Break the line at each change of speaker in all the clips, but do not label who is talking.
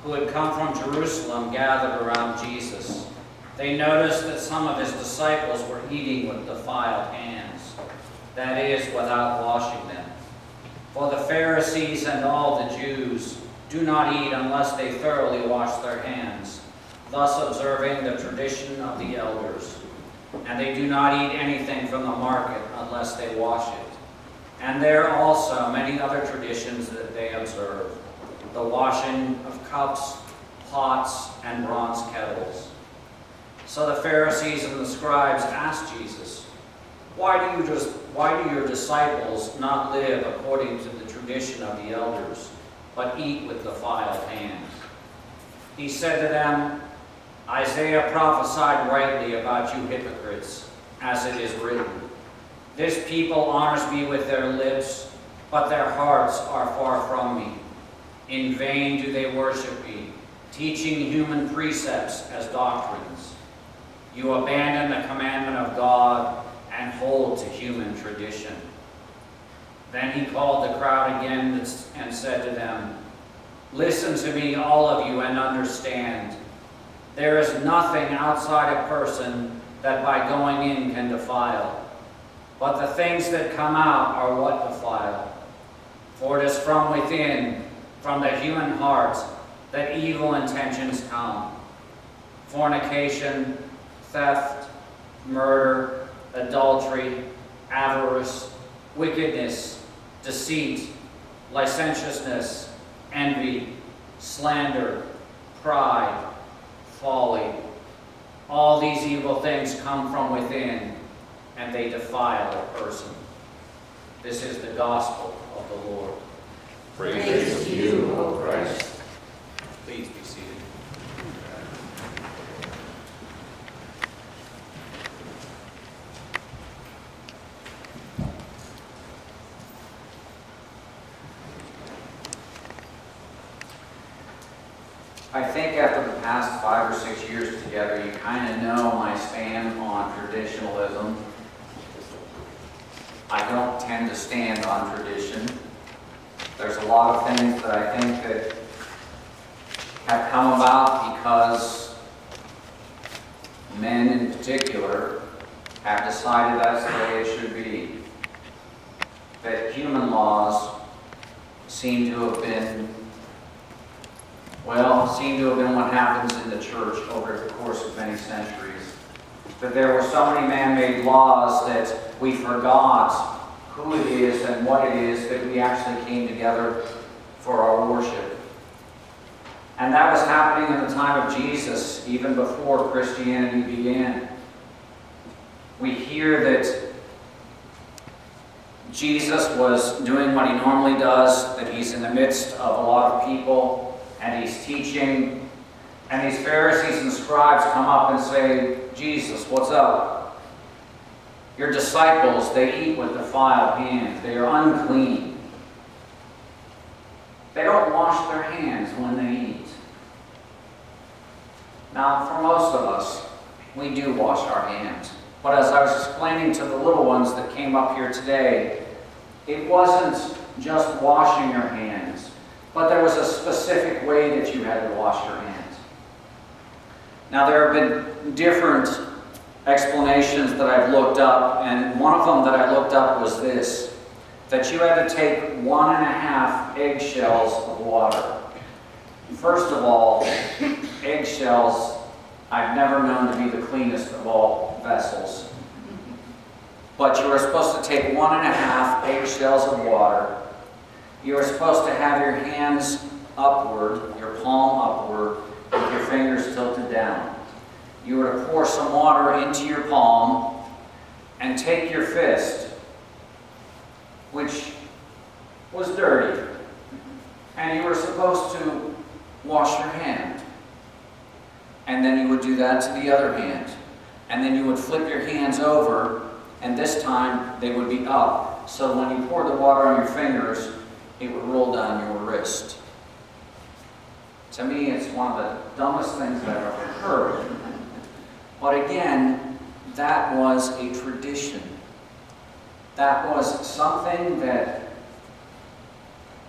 who had come from Jerusalem gathered around Jesus. They noticed that some of his disciples were eating with defiled hands, that is, without washing them. For the Pharisees and all the Jews do not eat unless they thoroughly wash their hands, thus observing the tradition of the elders. And they do not eat anything from the market unless they wash it. And there are also many other traditions that they observe, the washing of cups, pots, and bronze kettles. So the Pharisees and the scribes asked Jesus, Why do your disciples not live according to the tradition of the elders, but eat with defiled hands? He said to them, Isaiah prophesied rightly about you hypocrites, as it is written, This people honors me with their lips, but their hearts are far from me. In vain do they worship me, teaching human precepts as doctrines. You abandon the commandment of God and hold to human tradition. Then he called the crowd again and said to them, Listen to me, all of you, and understand. There is nothing outside a person that by going in can defile, but the things that come out are what defile. For it is from within, from the human heart, that evil intentions come. Fornication, theft, murder, adultery, avarice, wickedness, deceit, licentiousness, envy, slander, pride, folly. All these evil things come from within, and they defile a person. This is the gospel of the Lord.
Praise to you, O Christ.
Please be seated. I think after the past 5 or 6 years together, you kind of know my stand on traditionalism. I don't tend to stand on tradition. There's a lot of things that I think that have come about because men in particular have decided that's the way it should be. That human laws seem to have been what happens in the church over the course of many centuries. That there were so many man-made laws that we forgot who it is and what it is that we actually came together for our worship. And that was happening in the time of Jesus, even before Christianity began. We hear that Jesus was doing what he normally does, that he's in the midst of a lot of people, and he's teaching, and these Pharisees and scribes come up and say, Jesus, what's up? Your disciples, they eat with defiled hands. They are unclean. They don't wash their hands when they eat. Now, for most of us, we do wash our hands. But as I was explaining to the little ones that came up here today, it wasn't just washing your hands, but there was a specific way that you had to wash your hands. Now, there have been different explanations that I've looked up, and one of them that I looked up was this, that you had to take 1.5 eggshells of water. First of all, eggshells I've never known to be the cleanest of all vessels. But you were supposed to take 1.5 eggshells of water. You were supposed to have your hands upward, your palm upward, with your fingers tilted down. You were to pour some water into your palm and take your fist, which was dirty, and you were supposed to wash your hand. And then you would do that to the other hand. And then you would flip your hands over, and this time they would be up. So when you poured the water on your fingers, it would roll down your wrist. To me, it's one of the dumbest things I've ever heard. But again, that was a tradition. That was something that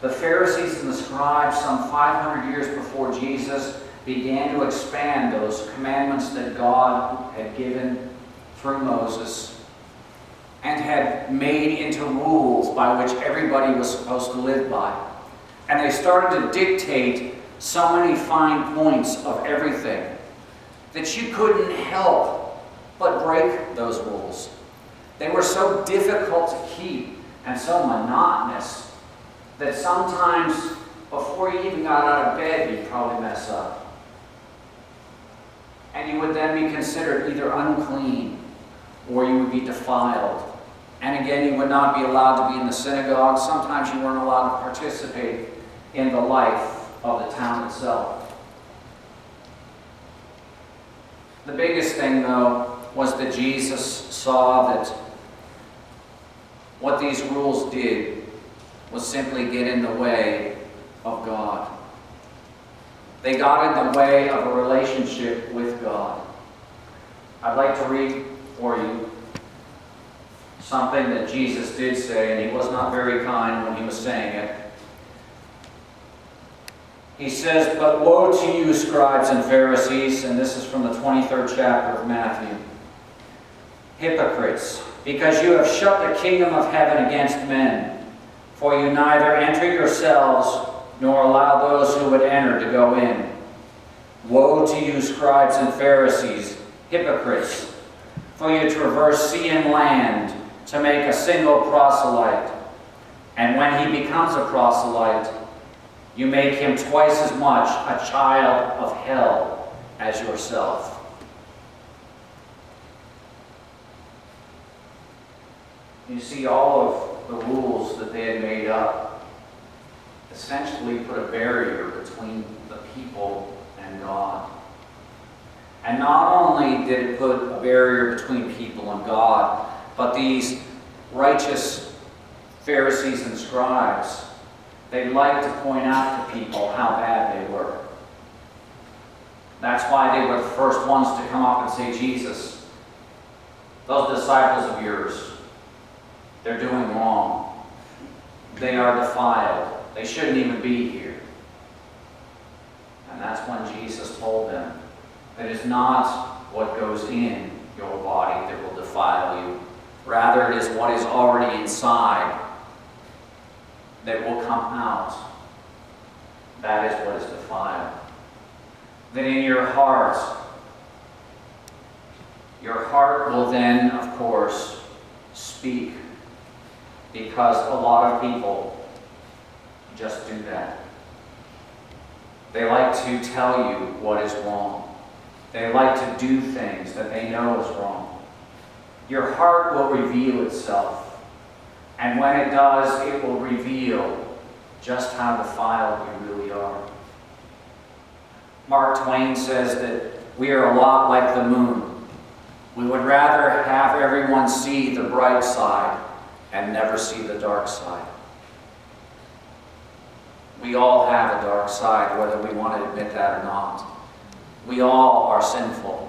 The Pharisees and the scribes, some 500 years before Jesus, began to expand those commandments that God had given through Moses and had made into rules by which everybody was supposed to live by. And they started to dictate so many fine points of everything that you couldn't help but break those rules. They were so difficult to keep and so monotonous that sometimes before you even got out of bed, you'd probably mess up. And you would then be considered either unclean or you would be defiled. And again, you would not be allowed to be in the synagogue. Sometimes you weren't allowed to participate in the life of the town itself. The biggest thing, though, was that Jesus saw that what these rules did was simply get in the way of God. They got in the way of a relationship with God. I'd like to read for you something that Jesus did say, and he was not very kind when he was saying it. He says, "But woe to you, scribes and Pharisees," and this is from the 23rd chapter of Matthew, "hypocrites, because you have shut the kingdom of heaven against men. For you neither enter yourselves, nor allow those who would enter to go in. Woe to you, scribes and Pharisees, hypocrites, for you traverse sea and land to make a single proselyte. And when he becomes a proselyte, you make him twice as much a child of hell as yourself." You see, all of the rules that they had made up essentially put a barrier between the people and God. And not only did it put a barrier between people and God, but these righteous Pharisees and scribes, they liked to point out to people how bad they were. That's why they were the first ones to come up and say, "Jesus, those disciples of yours, they're doing wrong. They are defiled. They shouldn't even be here." And that's when Jesus told them that it is not what goes in your body that will defile you. Rather, it is what is already inside that will come out. That is what is defiled. That in your heart will then, of course, speak. Because a lot of people just do that. They like to tell you what is wrong. They like to do things that they know is wrong. Your heart will reveal itself. And when it does, it will reveal just how defiled you really are. Mark Twain says that we are a lot like the moon. We would rather have everyone see the bright side and never see the dark side. We all have a dark side, whether we want to admit that or not. We all are sinful.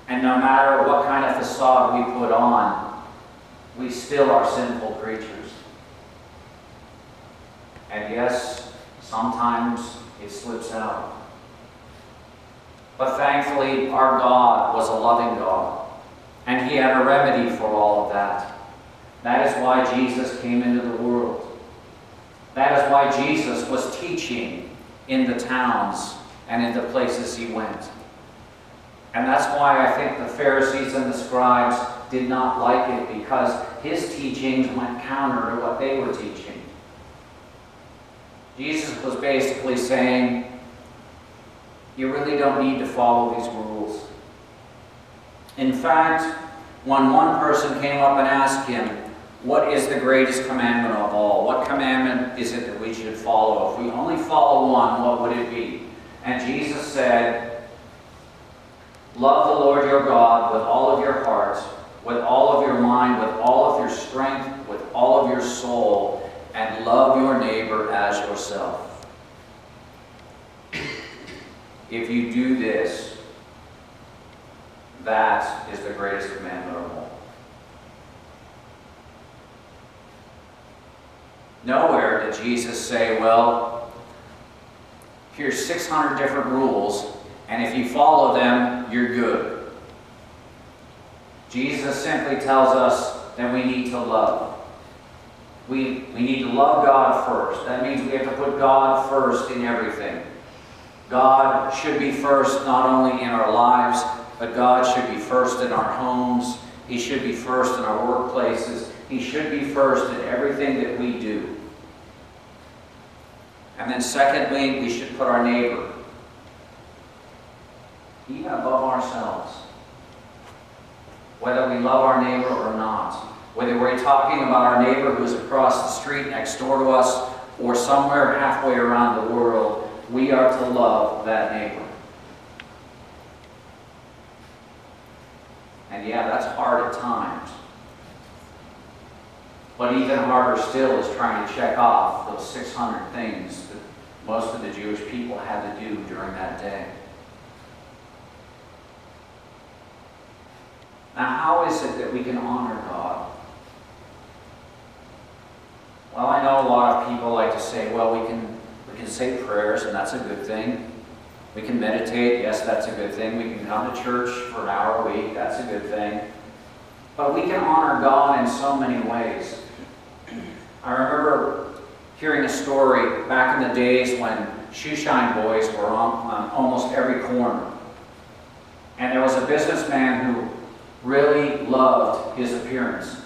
And no matter what kind of facade we put on, we still are sinful creatures. And yes, sometimes it slips out. But thankfully, our God was a loving God, and he had a remedy for all of that. That is why Jesus came into the world. That is why Jesus was teaching in the towns and in the places he went. And that's why I think the Pharisees and the scribes did not like it, because his teachings went counter to what they were teaching. Jesus was basically saying, you really don't need to follow these rules. In fact, when one person came up and asked him, what is the greatest commandment of all? What commandment is it that we should follow? If we only follow one, what would it be? And Jesus said, love the Lord your God with all of your heart, with all of your mind, with all of your strength, with all of your soul, and love your neighbor as yourself. If you do this, that is the greatest commandment of all. Nowhere did heard Jesus say, well, here's 600 different rules, and if you follow them, you're good. Jesus simply tells us that we need to love. We need to love God first. That means we have to put God first in everything. God should be first not only in our lives, but God should be first in our homes. He should be first in our workplaces. He should be first in everything that we do. And then secondly, we should put our neighbor even above ourselves. Whether we love our neighbor or not. Whether we're talking about our neighbor who's across the street next door to us or somewhere halfway around the world, we are to love that neighbor. And yeah, that's hard at times. But even harder still is trying to check off those 600 things that most of the Jewish people had to do during that day. Now, how is it that we can honor God? Well, I know a lot of people like to say, well, we can say prayers, and that's a good thing. We can meditate, yes, that's a good thing. We can come to church for an hour a week, that's a good thing. But we can honor God in so many ways. I remember hearing a story back in the days when shoeshine boys were on almost every corner. And there was a businessman who really loved his appearance.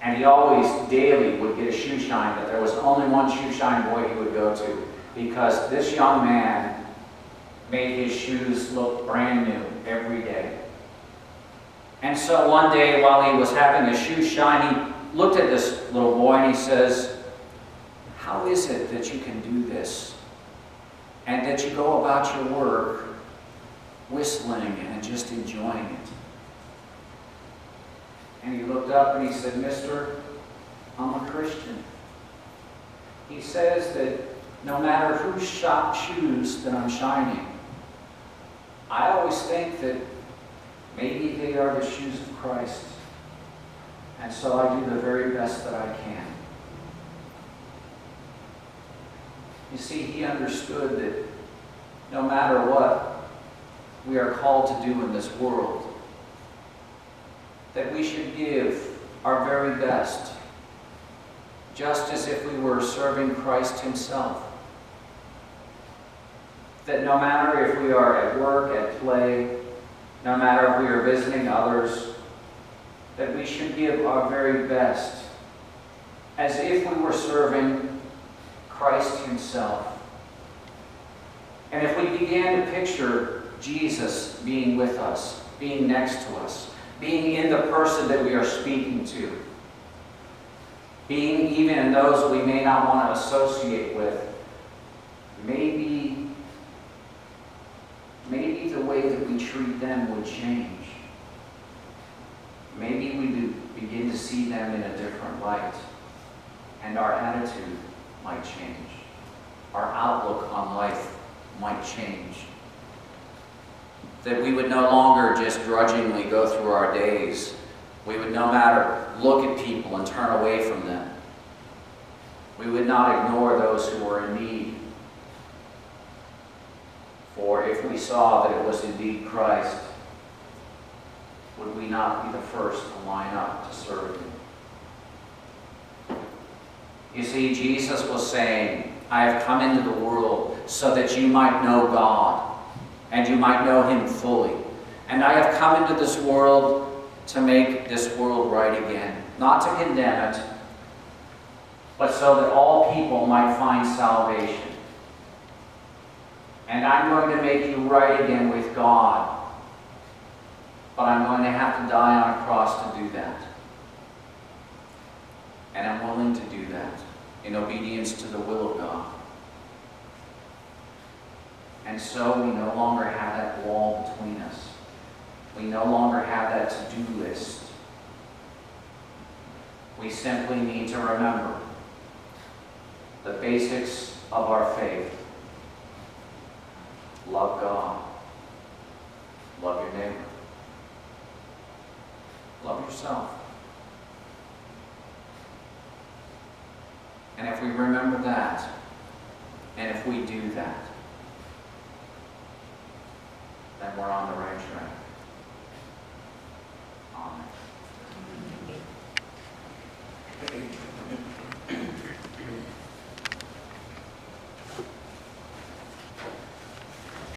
And he always, daily, would get a shoe shine, but there was only one shoe shine boy he would go to, because this young man made his shoes look brand new every day. And so one day, while he was having a shoe shine, he looked at this little boy and he says, "How is it that you can do this? And that you go about your work whistling and just enjoying it?" And he looked up and he said, "Mister, I'm a Christian." He says that no matter whose shoes that I'm shining, I always think that maybe they are the shoes of Christ. And so I do the very best that I can. You see, he understood that no matter what we are called to do in this world, that we should give our very best, just as if we were serving Christ himself. That no matter if we are at work, at play, no matter if we are visiting others, that we should give our very best, as if we were serving Christ himself. And if we began to picture Jesus being with us, being next to us, being in the person that we are speaking to, being even in those we may not want to associate with, maybe the way that we treat them would change. Maybe we would begin to see them in a different light, and our attitude might change. Our outlook on life might change. That we would no longer just grudgingly go through our days. We would no matter look at people and turn away from them. We would not ignore those who were in need. For if we saw that it was indeed Christ, would we not be the first to line up to serve him? You see, Jesus was saying, "I have come into the world so that you might know God, and you might know him fully. And I have come into this world to make this world right again, not to condemn it, but so that all people might find salvation. And I'm going to make you right again with God, but I'm going to have to die on a cross to do that. And I'm willing to do that in obedience to the will of God." And so we no longer have that wall between us. We no longer have that to-do list. We simply need to remember the basics of our faith. Love God. Love your neighbor. Love yourself. And if we remember that, and if we do that, then we're on the right track.